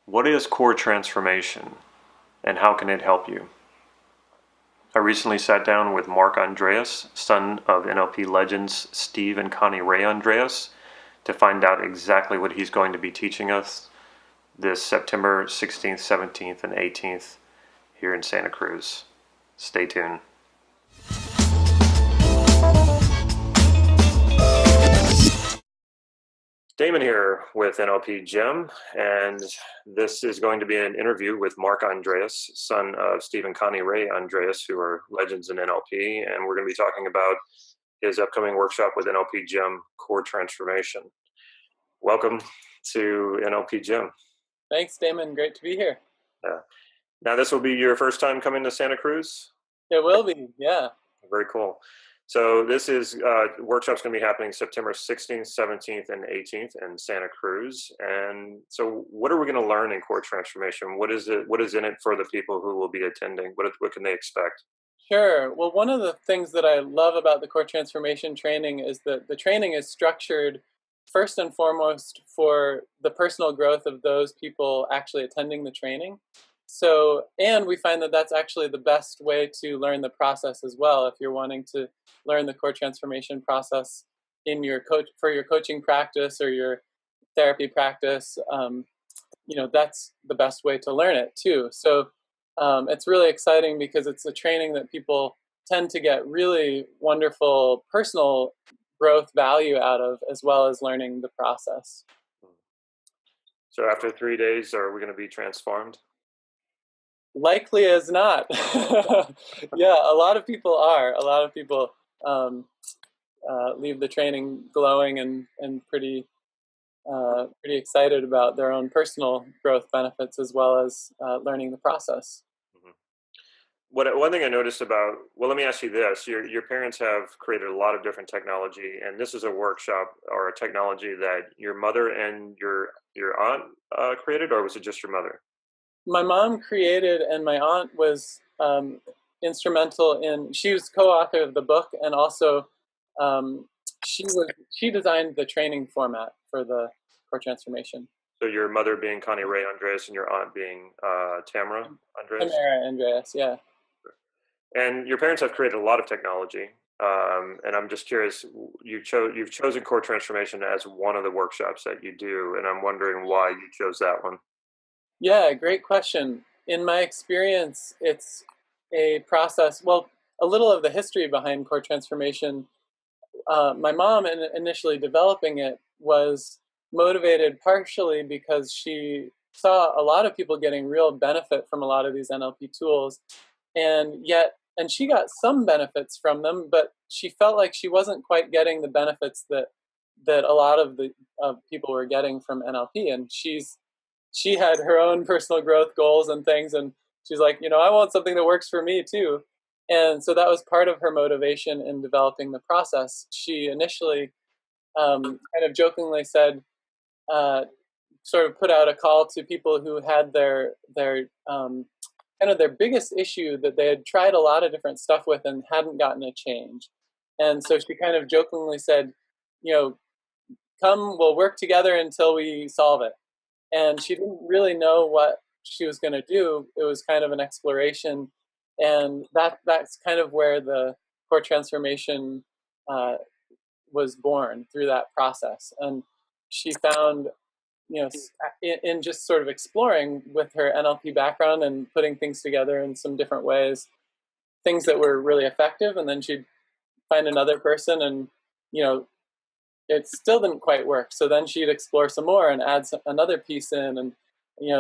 What is core transformation and how can it help you? I recently sat down with Mark Andreas, son of NLP legends Steve and Connirae Andreas, to find out exactly what he's going to be teaching us this September 16th, 17th, and 18th here in Santa Cruz. Stay tuned. Damon here with NLP Gym, and this is going to be an interview with Mark Andreas, son of Steve and Connie Ray Andreas, who are legends in NLP, and we're going to be talking about his upcoming workshop with NLP Gym Core Transformation. Welcome to NLP Gym. Thanks, Damon. Great to be here. Now, this will be your first time coming to Santa Cruz? It will be, yeah. Very cool. So this is workshop's going to be happening September 16th, 17th, and 18th in Santa Cruz. And so what are we going to learn in core transformation? What is it? What is in it for the people who will be attending? What can they expect? Sure. Well, one of the things that I love about the core transformation training is that the training is structured first and foremost for the personal growth of those people actually attending the training. So, and we find that that's actually the best way to learn the process as well. If you're wanting to learn the core transformation process in your for your coaching practice or your therapy practice, that's the best way to learn it too. So it's really exciting because it's a training that people tend to get really wonderful personal growth value out of, as well as learning the process. So after 3 days, are we going to be transformed? Likely as not. Yeah, a lot of people are. A lot of people leave the training glowing and pretty excited about their own personal growth benefits as well as learning the process. Mhm. One thing I noticed about, well, let me ask you this. Your parents have created a lot of different technology, and this is a workshop or a technology that your mother and your aunt created, or was it just your mother? My mom created, and my aunt was instrumental in. She was co-author of the book, and also um, she designed the training format for the core transformation. So your mother being Connie Ray Andreas and your aunt being Tamara Andreas? Connirae Andreas, yeah. And your parents have created a lot of technology. And I'm just curious, you've chosen core transformation as one of the workshops that you do, and I'm wondering why you chose that one. Yeah, great question. In my experience, it's a process. Well, a little of the history behind core transformation. My mom, in initially developing it, was motivated partially because she saw a lot of people getting real benefit from a lot of these NLP tools, and she got some benefits from them, but she felt like she wasn't quite getting the benefits that a lot of the people were getting from NLP. And she had her own personal growth goals and things, and she's like, I want something that works for me too. And so that was part of her motivation in developing the process. She initially kind of jokingly said, uh, sort of put out a call to people who had their kind of their biggest issue that they had tried a lot of different stuff with and hadn't gotten a change. And so she kind of jokingly said, you know, come, we'll work together until we solve it. And she didn't really know what she was going to do. It was kind of an exploration, and that's kind of where the core transformation uh, was born through that process. And she found, in just sort of exploring with her NLP background and putting things together in some different ways, things that were really effective, and then she'd find another person, and you know it still didn't quite work. So then she'd explore some more and add another piece in, and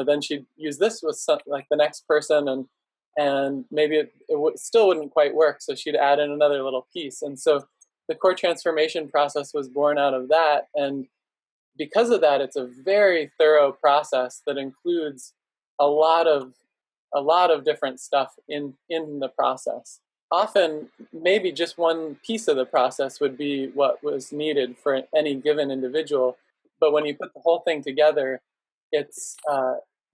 then she'd use this with like the next person, and maybe it still wouldn't quite work. So she'd add in another little piece, and so the core transformation process was born out of that. And because of that, it's a very thorough process that includes a lot of different stuff in the process. Often, maybe just one piece of the process would be what was needed for any given individual, but when you put the whole thing together, it's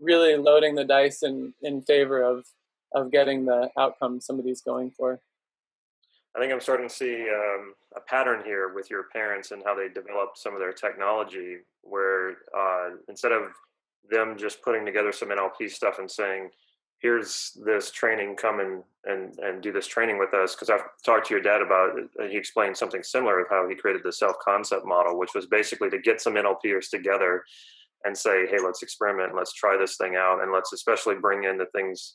really loading the dice in favor of getting the outcome somebody's going for. I think I'm starting to see a pattern here with your parents and how they developed some of their technology, where instead of them just putting together some NLP stuff and saying, here's this training, come and do this training with us. Because I've talked to your dad about it, and he explained something similar of how he created the self-concept model, which was basically to get some NLPers together and say, hey, let's experiment, let's try this thing out, and let's especially bring in the things,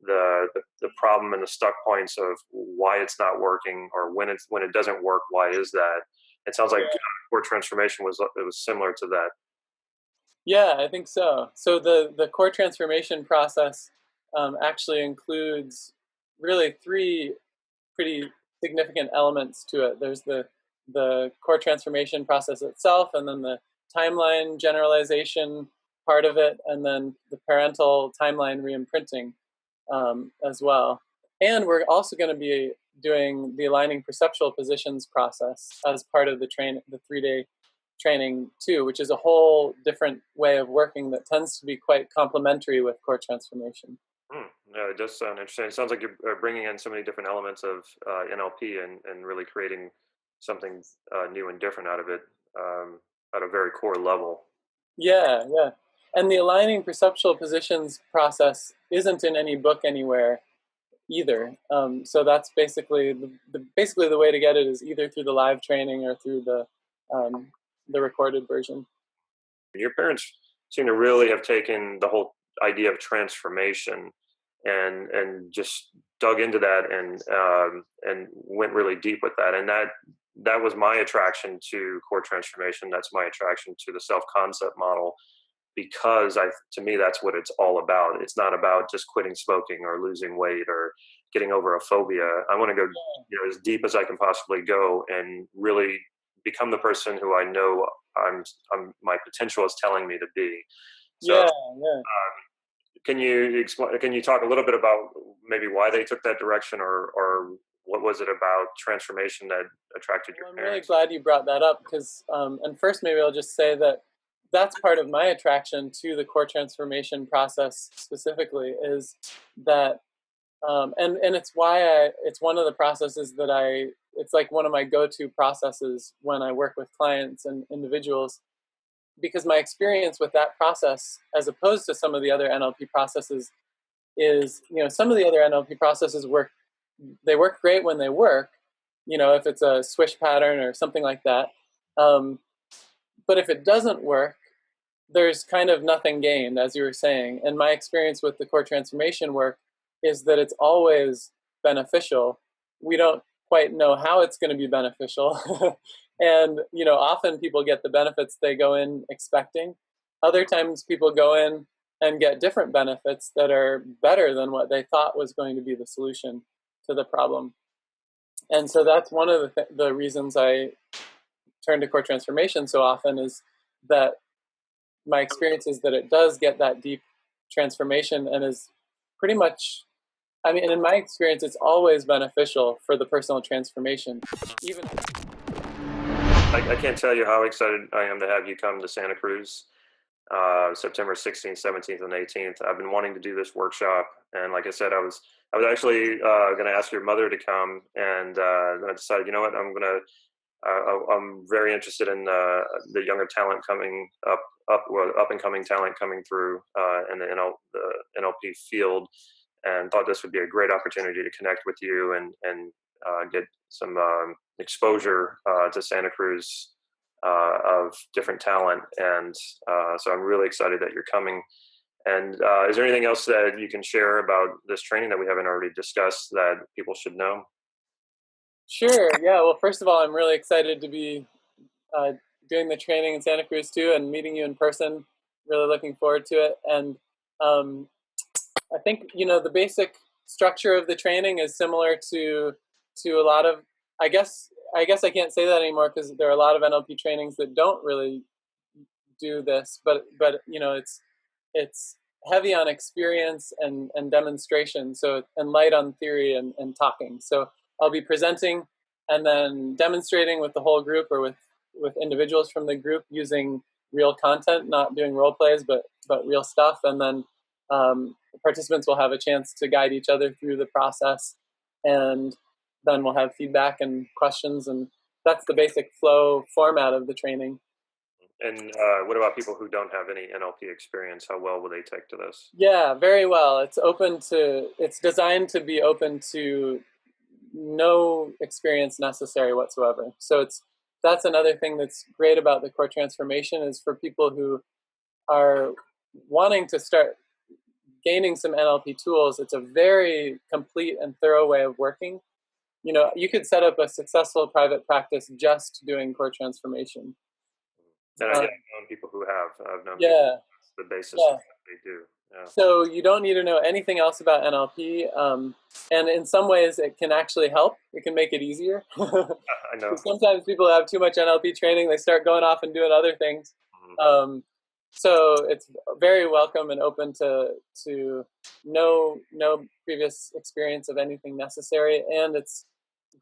the problem and the stuck points of why it's not working, or when it doesn't work, why is that? It sounds like core transformation was similar to that. Yeah, I think so. So the core transformation process actually includes really three pretty significant elements to it. There's the core transformation process itself, and then the timeline generalization part of it, and then the parental timeline reimprinting as well. And we're also going to be doing the aligning perceptual positions process as part of the 3-day training too, which is a whole different way of working that tends to be quite complementary with core transformation. No, it does sound interesting. It sounds like you're bringing in so many different elements of NLP and really creating something new and different out of it at a very core level. Yeah, yeah. And the aligning perceptual positions process isn't in any book anywhere either. So that's basically basically the way to get it is either through the live training or through the recorded version. Your parents seem to really have taken the whole idea of transformation and just dug into that and went really deep with that. And that was my attraction to core transformation. That's my attraction to the self concept model, because to me that's what it's all about. It's not about just quitting smoking or losing weight or getting over a phobia. I want to go as deep as I can possibly go and really become the person who I know my potential is telling me to be. So Yeah, yeah. can you explain? Can you talk a little bit about maybe why they took that direction, or what was it about transformation that attracted your Well, I'm really parents? glad you brought that up because, and first maybe I'll just say that that's part of my attraction to the core transformation process specifically is that, and it's why it's one of the processes that it's like one of my go-to processes when I work with clients and individuals, because my experience with that process, as opposed to some of the other NLP processes, is, some of the other NLP processes they work great when they work, if it's a swish pattern or something like that. But if it doesn't work, there's kind of nothing gained, as you were saying. And my experience with the core transformation work is that it's always beneficial. We don't quite know how it's going to be beneficial. And, often people get the benefits they go in expecting. Other times people go in and get different benefits that are better than what they thought was going to be the solution to the problem. And so that's one of the reasons I turn to core transformation so often, is that my experience is that it does get that deep transformation and is pretty much, I mean, in my experience, it's always beneficial for the personal transformation. Even I can't tell you how excited I am to have you come to Santa Cruz, September 16th, 17th, and 18th. I've been wanting to do this workshop, and like I said, I was actually going to ask your mother to come, and then I decided, you know what, I'm very interested in the younger talent coming up and coming talent coming through in the NLP field, and thought this would be a great opportunity to connect with you and get some exposure to Santa Cruz of different talent. And so I'm really excited that you're coming. And is there anything else that you can share about this training that we haven't already discussed that people should know? Sure, yeah. Well, first of all, I'm really excited to be uh, doing the training in Santa Cruz too, and meeting you in person. Really looking forward to it. And um, I think the basic structure of the training is similar to a lot of. I guess I can't say that anymore because there are a lot of NLP trainings that don't really do this. But it's heavy on experience and demonstration. So, and light on theory and talking. So I'll be presenting and then demonstrating with the whole group or with individuals from the group using real content, not doing role plays, but real stuff. And then the participants will have a chance to guide each other through the process, and then we'll have feedback and questions, and that's the basic flow format of the training. And what about people who don't have any NLP experience? How well will they take to this? Yeah, very well. It's designed to be open to no experience necessary whatsoever. So that's another thing that's great about the core transformation is for people who are wanting to start gaining some NLP tools. It's a very complete and thorough way of working. You could set up a successful private practice just doing core transformation. And Um, yeah, I've known people who have. I've known people yeah, that's the basis of yeah. what they do. Yeah, So you don't need to know anything else about NLP, and in some ways, it can actually help. It can make it easier. I know. Sometimes people have too much NLP training; they start going off and doing other things. Mhm. Um, so it's very welcome and open to no previous experience of anything necessary, and it's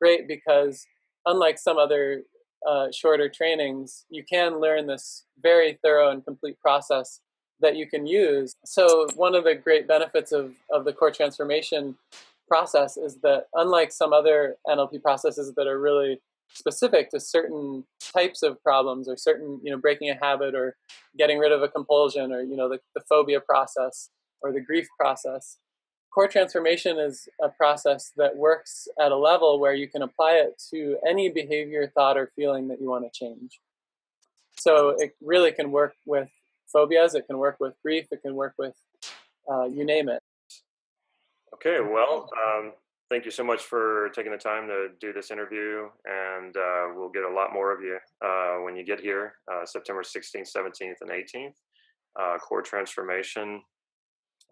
great because unlike some other shorter trainings, you can learn this very thorough and complete process that you can use. So one of the great benefits of the core transformation process is that unlike some other NLP processes that are really specific to certain types of problems or certain, breaking a habit or getting rid of a compulsion or, the phobia process or the grief process, core transformation is a process that works at a level where you can apply it to any behavior, thought, or feeling that you want to change. So it really can work with phobias, it can work with grief, it can work with you name it. Okay, well, thank you so much for taking the time to do this interview, and we'll get a lot more of you when you get here, September 16th, 17th, and 18th, Core Transformation.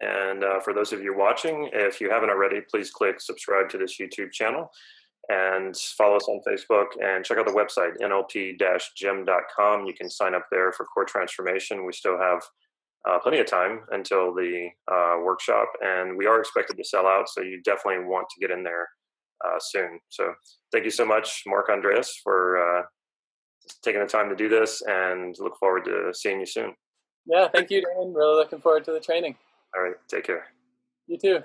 And for those of you watching, if you haven't already, please click subscribe to this YouTube channel and follow us on Facebook and check out the website, nlp-gym.com. You can sign up there for Core Transformation. We still have plenty of time until the workshop, and we are expected to sell out, so you definitely want to get in there soon. So thank you so much, Mark Andreas, for taking the time to do this, and look forward to seeing you soon. Yeah, thank you, Dan. Really looking forward to the training. All right, take care. You too.